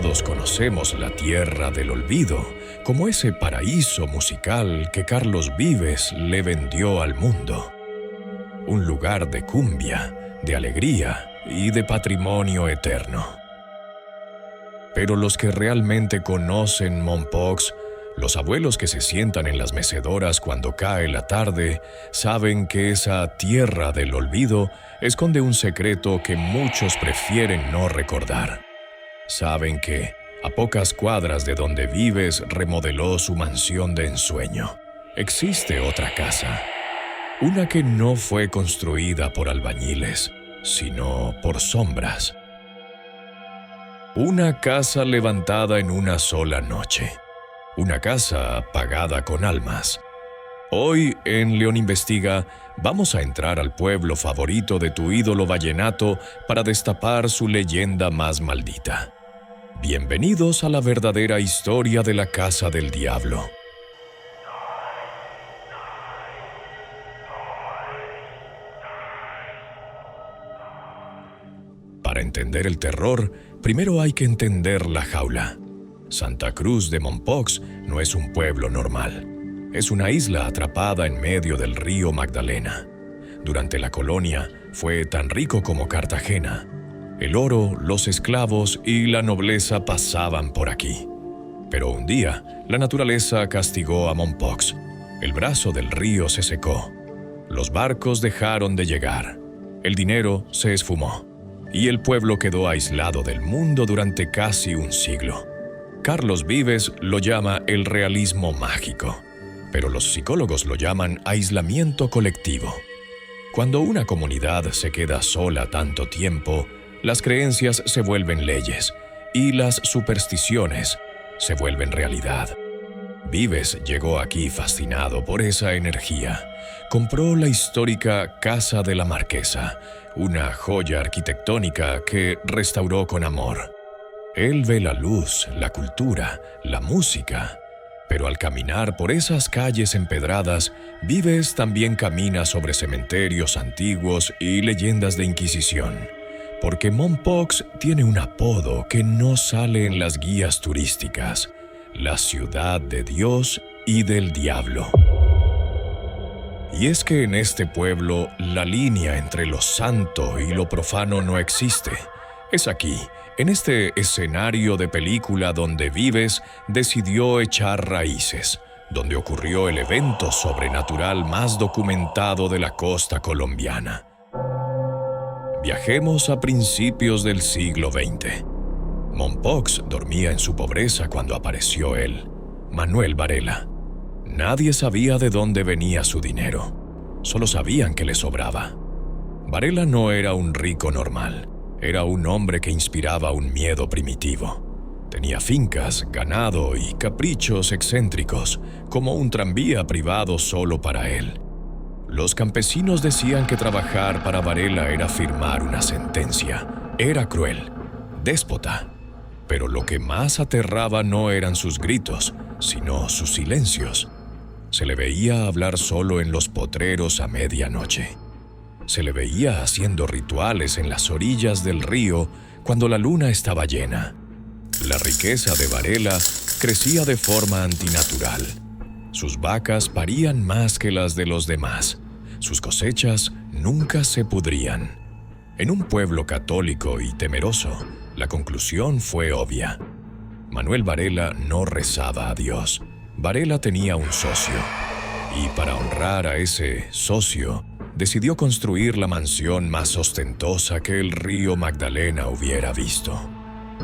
todos conocemos la Tierra del Olvido como ese paraíso musical que Carlos Vives le vendió al mundo. Un lugar de cumbia, de alegría y de patrimonio eterno. Pero los que realmente conocen Mompox, los abuelos que se sientan en las mecedoras cuando cae la tarde, saben que esa Tierra del Olvido esconde un secreto que muchos prefieren no recordar. Saben que, a pocas cuadras de donde Vives remodeló su mansión de ensueño, existe otra casa. Una que no fue construida por albañiles, sino por sombras. Una casa levantada en una sola noche. Una casa apagada con almas. Hoy, en León Investiga, vamos a entrar al pueblo favorito de tu ídolo vallenato para destapar su leyenda más maldita. Bienvenidos a la verdadera historia de la Casa del Diablo. Para entender el terror, primero hay que entender la jaula. Santa Cruz de Mompox no es un pueblo normal. Es una isla atrapada en medio del río Magdalena. Durante la colonia fue tan rico como Cartagena. El oro, los esclavos y la nobleza pasaban por aquí. Pero un día, la naturaleza castigó a Mompox. El brazo del río se secó. Los barcos dejaron de llegar. El dinero se esfumó. Y el pueblo quedó aislado del mundo durante casi un siglo. Carlos Vives lo llama el realismo mágico, pero los psicólogos lo llaman aislamiento colectivo. Cuando una comunidad se queda sola tanto tiempo, las creencias se vuelven leyes y las supersticiones se vuelven realidad. Vives llegó aquí fascinado por esa energía. Compró la histórica Casa de la Marquesa, una joya arquitectónica que restauró con amor. Él ve la luz, la cultura, la música. Pero al caminar por esas calles empedradas, Vives también camina sobre cementerios antiguos y leyendas de Inquisición. Porque Mompox tiene un apodo que no sale en las guías turísticas: la ciudad de Dios y del diablo. Y es que en este pueblo la línea entre lo santo y lo profano no existe. Es aquí, en este escenario de película donde Vives decidió echar raíces, donde ocurrió el evento sobrenatural más documentado de la costa colombiana. Viajemos a principios del siglo XX. Mompox dormía en su pobreza cuando apareció él, Manuel Varela. Nadie sabía de dónde venía su dinero, solo sabían que le sobraba. Varela no era un rico normal. Era un hombre que inspiraba un miedo primitivo. Tenía fincas, ganado y caprichos excéntricos, como un tranvía privado solo para él. Los campesinos decían que trabajar para Varela era firmar una sentencia. Era cruel, déspota. Pero lo que más aterraba no eran sus gritos, sino sus silencios. Se le veía hablar solo en los potreros a medianoche. Se le veía haciendo rituales en las orillas del río cuando la luna estaba llena. La riqueza de Varela crecía de forma antinatural. Sus vacas parían más que las de los demás. Sus cosechas nunca se pudrían. En un pueblo católico y temeroso, la conclusión fue obvia. Manuel Varela no rezaba a Dios. Varela tenía un socio. Y para honrar a ese socio, decidió construir la mansión más ostentosa que el río Magdalena hubiera visto.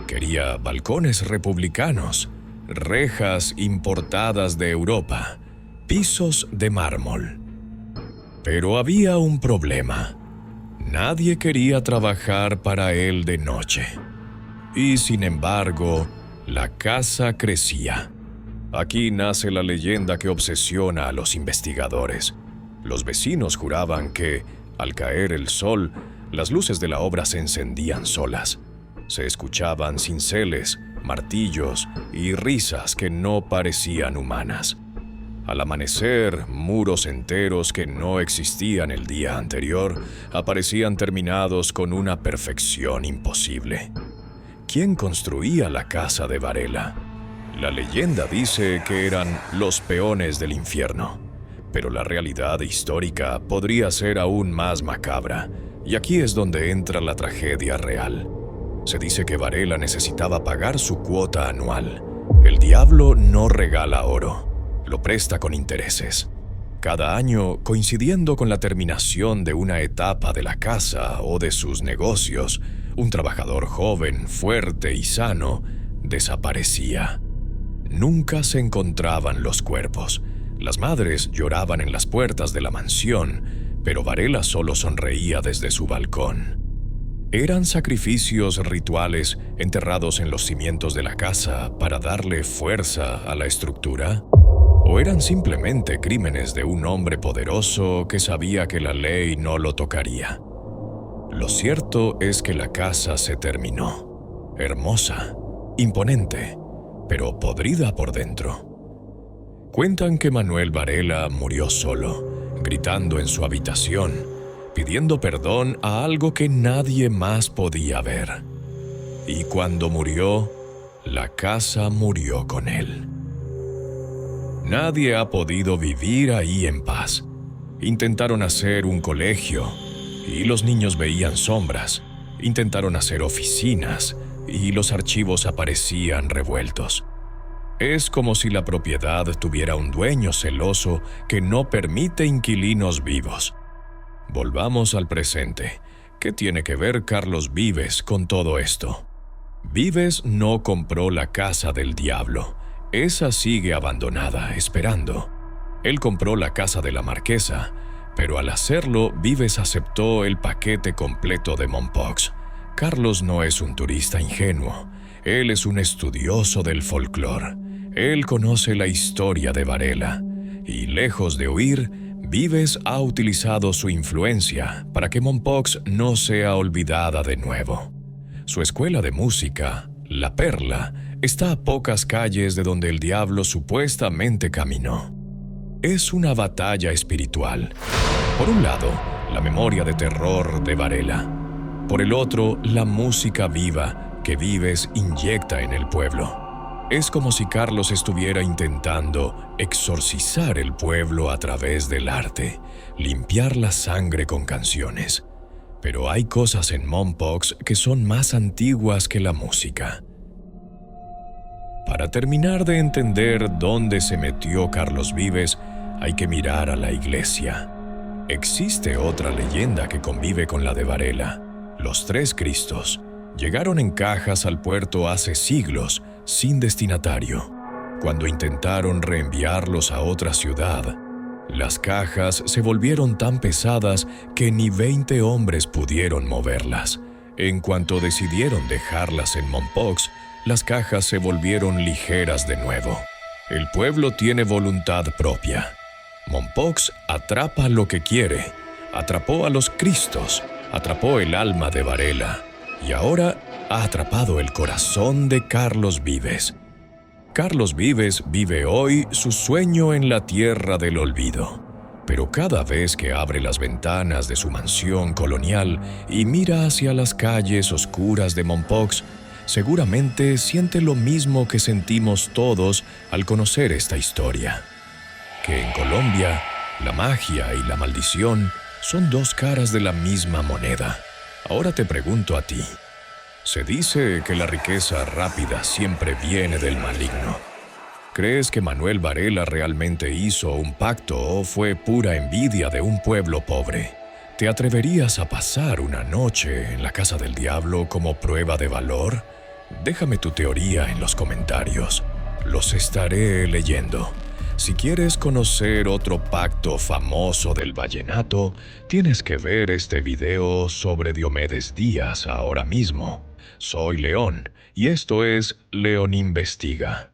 Quería balcones republicanos, rejas importadas de Europa, pisos de mármol. Pero había un problema. Nadie quería trabajar para él de noche. Y sin embargo, la casa crecía. Aquí nace la leyenda que obsesiona a los investigadores. Los vecinos juraban que, al caer el sol, las luces de la obra se encendían solas. Se escuchaban cinceles, martillos y risas que no parecían humanas. Al amanecer, muros enteros que no existían el día anterior aparecían terminados con una perfección imposible. ¿quién construía la casa de Varela? La leyenda dice que eran los peones del infierno, pero la realidad histórica podría ser aún más macabra, y aquí es donde entra la tragedia real. Se dice que Varela necesitaba pagar su cuota anual. El diablo no regala oro, lo presta con intereses. Cada año, coincidiendo con la terminación de una etapa de la casa o de sus negocios, un trabajador joven, fuerte y sano desaparecía. Nunca se encontraban los cuerpos. Las madres lloraban en las puertas de la mansión, pero Varela solo sonreía desde su balcón. ¿Eran sacrificios rituales enterrados en los cimientos de la casa para darle fuerza a la estructura? ¿O eran simplemente crímenes de un hombre poderoso que sabía que la ley no lo tocaría? Lo cierto es que la casa se terminó. Hermosa, imponente, pero podrida por dentro. Cuentan que Manuel Varela murió solo, gritando en su habitación, pidiendo perdón a algo que nadie más podía ver. Y cuando murió, la casa murió con él. Nadie ha podido vivir ahí en paz. Intentaron hacer un colegio y los niños veían sombras. Intentaron hacer oficinas y los archivos aparecían revueltos. Es como si la propiedad tuviera un dueño celoso que no permite inquilinos vivos. Volvamos al presente. ¿Qué tiene que ver Carlos Vives con todo esto? Vives no compró la casa del diablo. Esa sigue abandonada, esperando. Él compró la casa de la marquesa, pero al hacerlo, Vives aceptó el paquete completo de Mompox. Carlos no es un turista ingenuo. Él es un estudioso del folclore. Él conoce la historia de Varela. Y lejos de huir, Vives ha utilizado su influencia para que Mompox no sea olvidada de nuevo. Su escuela de música, La Perla, está a pocas calles de donde el diablo supuestamente caminó. Es una batalla espiritual. Por un lado, la memoria de terror de Varela. Por el otro, la música viva que Vives inyecta en el pueblo. Es como si Carlos estuviera intentando exorcizar el pueblo a través del arte, limpiar la sangre con canciones. Pero hay cosas en Mompox que son más antiguas que la música. Para terminar de entender dónde se metió Carlos Vives, hay que mirar a la iglesia. Existe otra leyenda que convive con la de Varela. Los tres Cristos llegaron en cajas al puerto hace siglos, sin destinatario. Cuando intentaron reenviarlos a otra ciudad, las cajas se volvieron tan pesadas que ni 20 hombres pudieron moverlas. En cuanto decidieron dejarlas en Mompox, las cajas se volvieron ligeras de nuevo. El pueblo tiene voluntad propia. Mompox atrapa lo que quiere. Atrapó a los Cristos, atrapó el alma de Varela y ahora ha atrapado el corazón de Carlos Vives. Carlos Vives vive hoy su sueño en la tierra del olvido. Pero cada vez que abre las ventanas de su mansión colonial y mira hacia las calles oscuras de Mompox, seguramente siente lo mismo que sentimos todos al conocer esta historia. Que en Colombia, la magia y la maldición son dos caras de la misma moneda. Ahora te pregunto a ti. Se dice que la riqueza rápida siempre viene del maligno. ¿Crees que Manuel Varela realmente hizo un pacto o fue pura envidia de un pueblo pobre? ¿Te atreverías a pasar una noche en la casa del diablo como prueba de valor? Déjame tu teoría en los comentarios. Los estaré leyendo. Si quieres conocer otro pacto famoso del vallenato, tienes que ver este video sobre Diomedes Díaz ahora mismo. Soy León y esto es León Investiga.